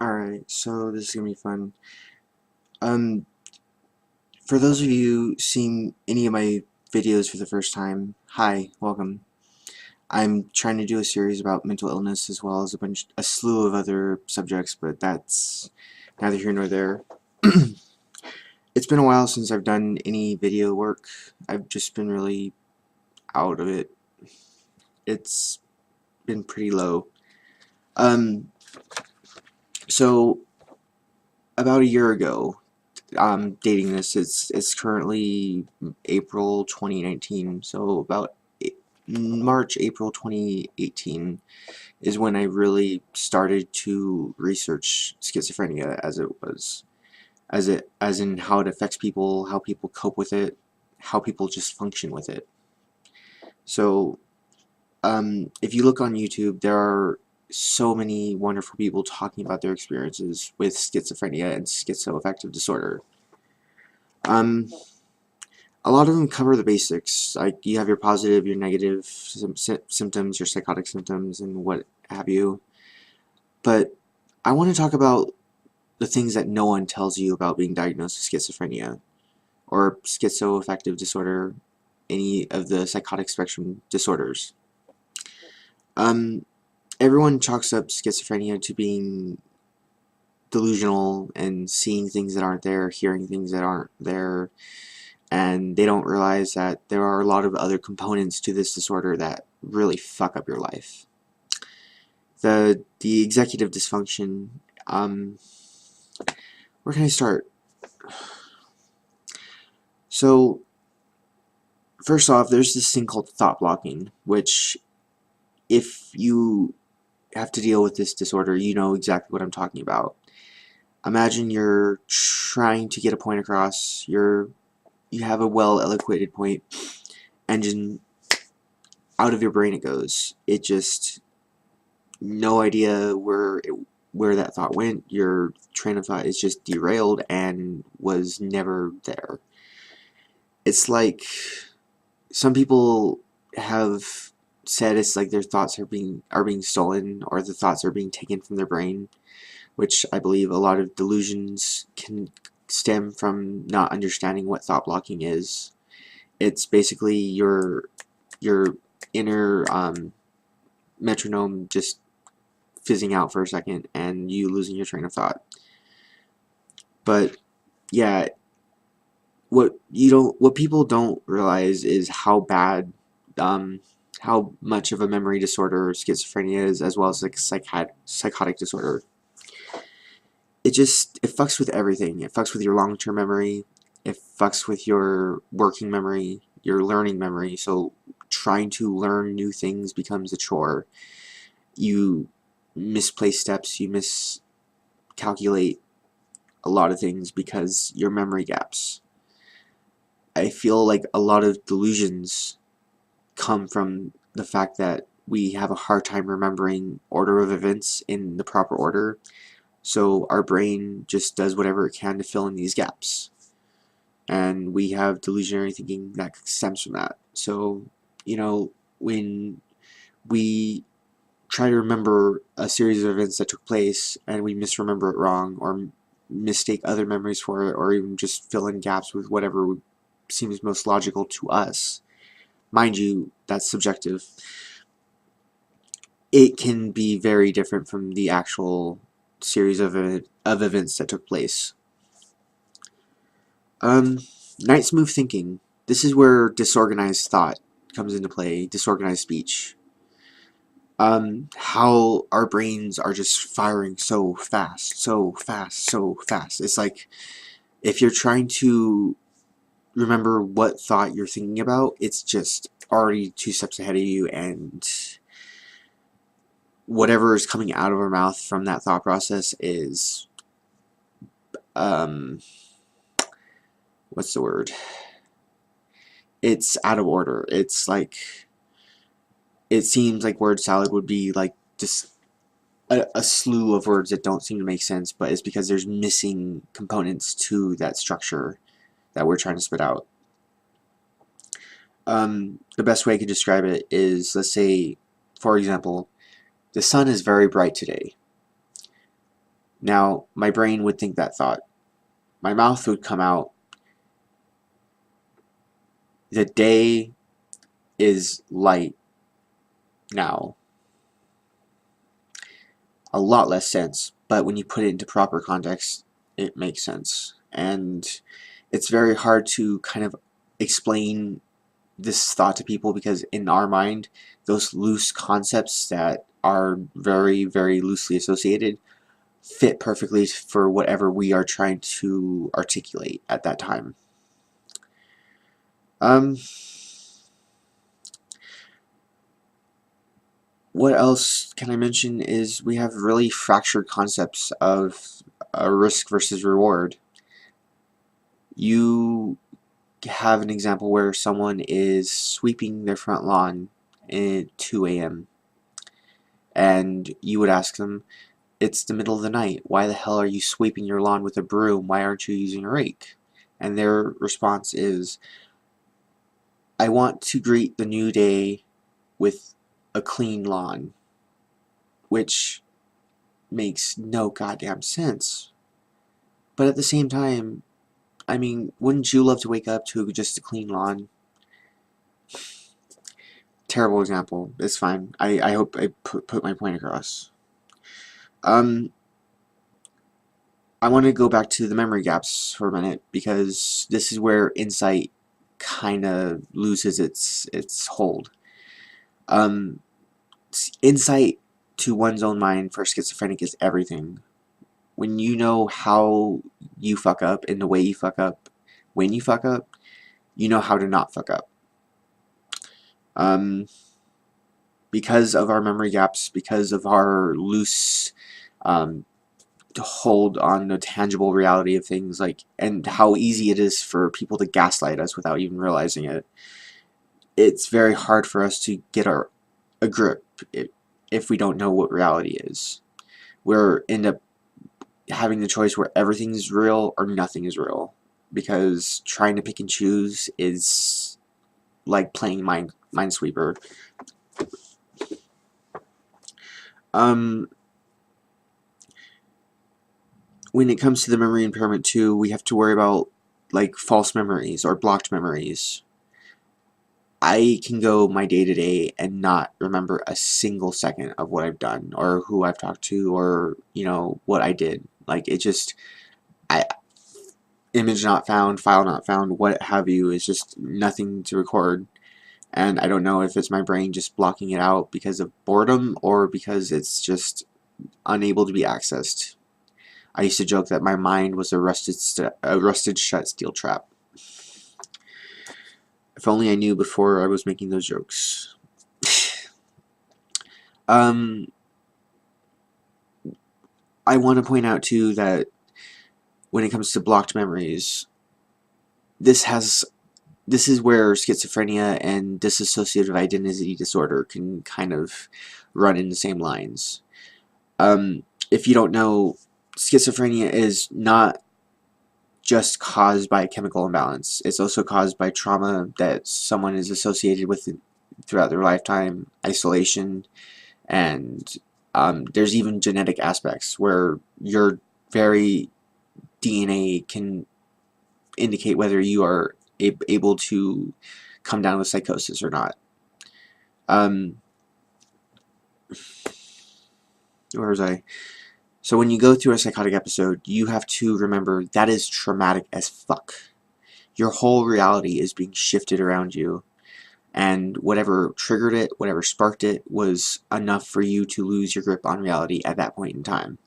Alright, so this is gonna be fun. Um, for those of you seeing any of my videos for the first time, hi, welcome. I'm trying to do a series about mental illness as well as a slew of other subjects, but that's neither here nor there. It's been a while since I've done any video work. I've just been really out of it. It's been pretty low. Um, so about a year ago, dating this. It's currently April 2019, so about March, April 2018 is when I really started to research schizophrenia as in how it affects people, how people cope with it, how people just function with it. So if you look on YouTube, there are so many wonderful people talking about their experiences with schizophrenia and schizoaffective disorder. Um, A lot of them cover the basics, like you have your positive, your negative symptoms, your psychotic symptoms, and what have you. But I want to talk about the things that no one tells you about being diagnosed with schizophrenia or schizoaffective disorder, any of the psychotic spectrum disorders. Um, Everyone chalks up schizophrenia to being delusional and seeing things that aren't there, hearing things that aren't there, and they don't realize that there are a lot of other components to this disorder that really fuck up your life. The executive dysfunction, where can I start? So, first off, there's this thing called thought blocking, which if you have to deal with this disorder, you know exactly what I'm talking about. Imagine you're trying to get a point across, you have a well-eloquated point, and just out of your brain it goes. It just no idea where that thought went. Your train of thought is just derailed and was never there. It's like some people have said it's like their thoughts are being stolen, or the thoughts are being taken from their brain, which I believe a lot of delusions can stem from not understanding what thought blocking is. It's basically your inner metronome just fizzing out for a second and you losing your train of thought. But yeah, what people don't realize is how bad, how much of a memory disorder schizophrenia is, as well as like psychotic disorder. It fucks with everything. It fucks with your long-term memory. It fucks with your working memory, your learning memory. So trying to learn new things becomes a chore. You misplace steps. You miscalculate a lot of things because your memory gaps. I feel like a lot of delusions come from the fact that we have a hard time remembering order of events in the proper order, so our brain just does whatever it can to fill in these gaps, and we have delusionary thinking that stems from that. So, you know, when we try to remember a series of events that took place and we misremember it wrong, or mistake other memories for it, or even just fill in gaps with whatever seems most logical to us. Mind you, that's subjective. It can be very different from the actual series of events that took place. Night smooth thinking. This is where disorganized thought comes into play, disorganized speech. How our brains are just firing so fast, so fast, so fast. It's like if you're trying to remember what thought you're thinking about, it's just already 2 steps ahead of you, and whatever is coming out of our mouth from that thought process is, what's the word? It's out of order. It's like, it seems like word salad would be like just a slew of words that don't seem to make sense, but it's because there's missing components to that structure that we're trying to spit out. The best way I could describe it is, let's say, for example, the sun is very bright today. Now, my brain would think that thought. My mouth would come out. The day is light now. A lot less sense, but when you put it into proper context, it makes sense. And it's very hard to kind of explain this thought to people because in our mind, those loose concepts that are very, very loosely associated fit perfectly for whatever we are trying to articulate at that time. Um, what else can I mention is we have really fractured concepts of risk versus reward. You have an example where someone is sweeping their front lawn at 2 a.m. and you would ask them, it's the middle of the night, why the hell are you sweeping your lawn with a broom? Why aren't you using a rake? And their response is, I want to greet the new day with a clean lawn, which makes no goddamn sense. But at the same time, I mean, wouldn't you love to wake up to just a clean lawn? Terrible example. It's fine. I hope I put my point across. I want to go back to the memory gaps for a minute because this is where insight kind of loses its hold. Insight to one's own mind for schizophrenic is everything. When you know how you fuck up and the way you fuck up, when you fuck up, you know how to not fuck up. Because of our memory gaps, because of our loose hold on the tangible reality of things, like, and how easy it is for people to gaslight us without even realizing it, it's very hard for us to get a grip if we don't know what reality is. We're end up having the choice where everything is real or nothing is real, because trying to pick and choose is like playing Minesweeper. When it comes to the memory impairment too, we have to worry about like false memories or blocked memories. I can go my day to day and not remember a single second of what I've done or who I've talked to or, you know, what I did. Like, it just, I, image not found, file not found, what have you, is just nothing to record. And I don't know if it's my brain just blocking it out because of boredom or because it's just unable to be accessed. I used to joke that my mind was a rusted shut steel trap. If only I knew before I was making those jokes. I want to point out too that when it comes to blocked memories, this is where schizophrenia and dissociative identity disorder can kind of run in the same lines. If you don't know, schizophrenia is not just caused by a chemical imbalance. It's also caused by trauma that someone is associated with throughout their lifetime, isolation, and there's even genetic aspects where your very DNA can indicate whether you are able to come down with psychosis or not. Where was I? So when you go through a psychotic episode, you have to remember that is traumatic as fuck. Your whole reality is being shifted around you, and whatever triggered it, whatever sparked it, was enough for you to lose your grip on reality at that point in time.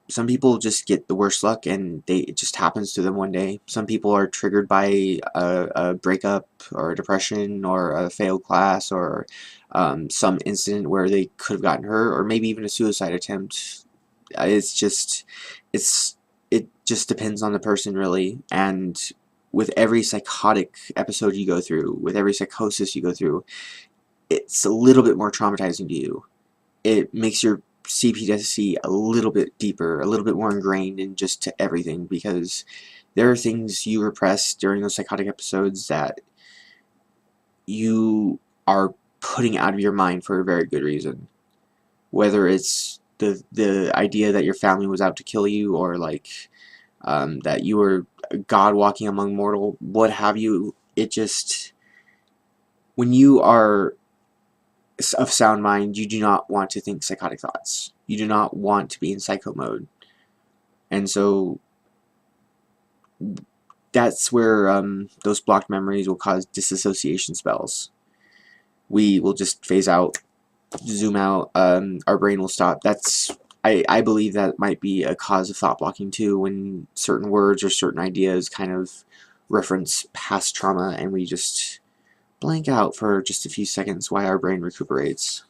Some people just get the worst luck and it just happens to them one day. Some people are triggered by a breakup or a depression or a failed class or some incident where they could have gotten hurt or maybe even a suicide attempt. It just depends on the person really, and with every psychotic episode you go through, with every psychosis you go through, it's a little bit more traumatizing to you. It makes your CPTSD a little bit deeper, a little bit more ingrained in just to everything, because there are things you repress during those psychotic episodes that you are putting out of your mind for a very good reason. Whether it's the idea that your family was out to kill you, or like that you were God walking among mortal, what have you. It just, when you are of sound mind, you do not want to think psychotic thoughts. You do not want to be in psycho mode. And so that's where those blocked memories will cause disassociation spells. We will just phase out, zoom out, our brain will stop. I believe that might be a cause of thought blocking too, when certain words or certain ideas kind of reference past trauma and we just blank out for just a few seconds while our brain recuperates.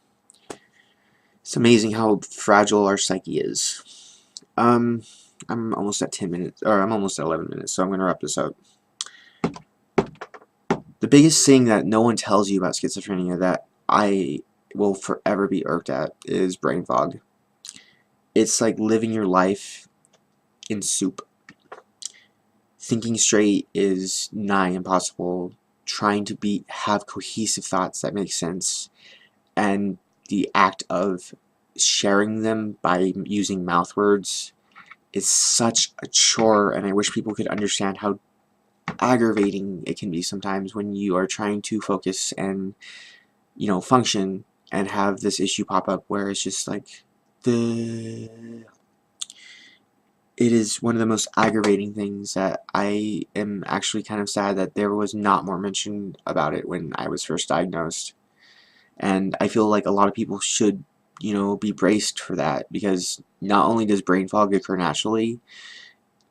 It's amazing how fragile our psyche is. I'm almost at 10 minutes, or I'm almost at 11 minutes, so I'm going to wrap this up. The biggest thing that no one tells you about schizophrenia that I will forever be irked at is brain fog. It's like living your life in soup. Thinking straight is nigh impossible. Trying to have cohesive thoughts that make sense, and the act of sharing them by using mouth words is such a chore, and I wish people could understand how aggravating it can be sometimes when you are trying to focus and, you know, function, and have this issue pop up where it's just like it is one of the most aggravating things that I am actually kind of sad that there was not more mention about it when I was first diagnosed. And I feel like a lot of people should, you know, be braced for that, because not only does brain fog occur naturally,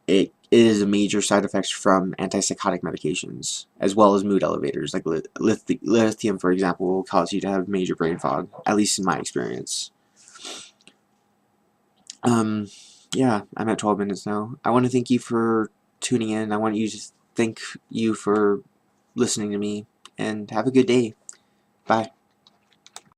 it is a major side effect from antipsychotic medications, as well as mood elevators. Like lithium, for example, will cause you to have major brain fog, at least in my experience. Yeah, I'm at 12 minutes now. I want to thank you for tuning in. I want you to thank you for listening to me, and have a good day. Bye.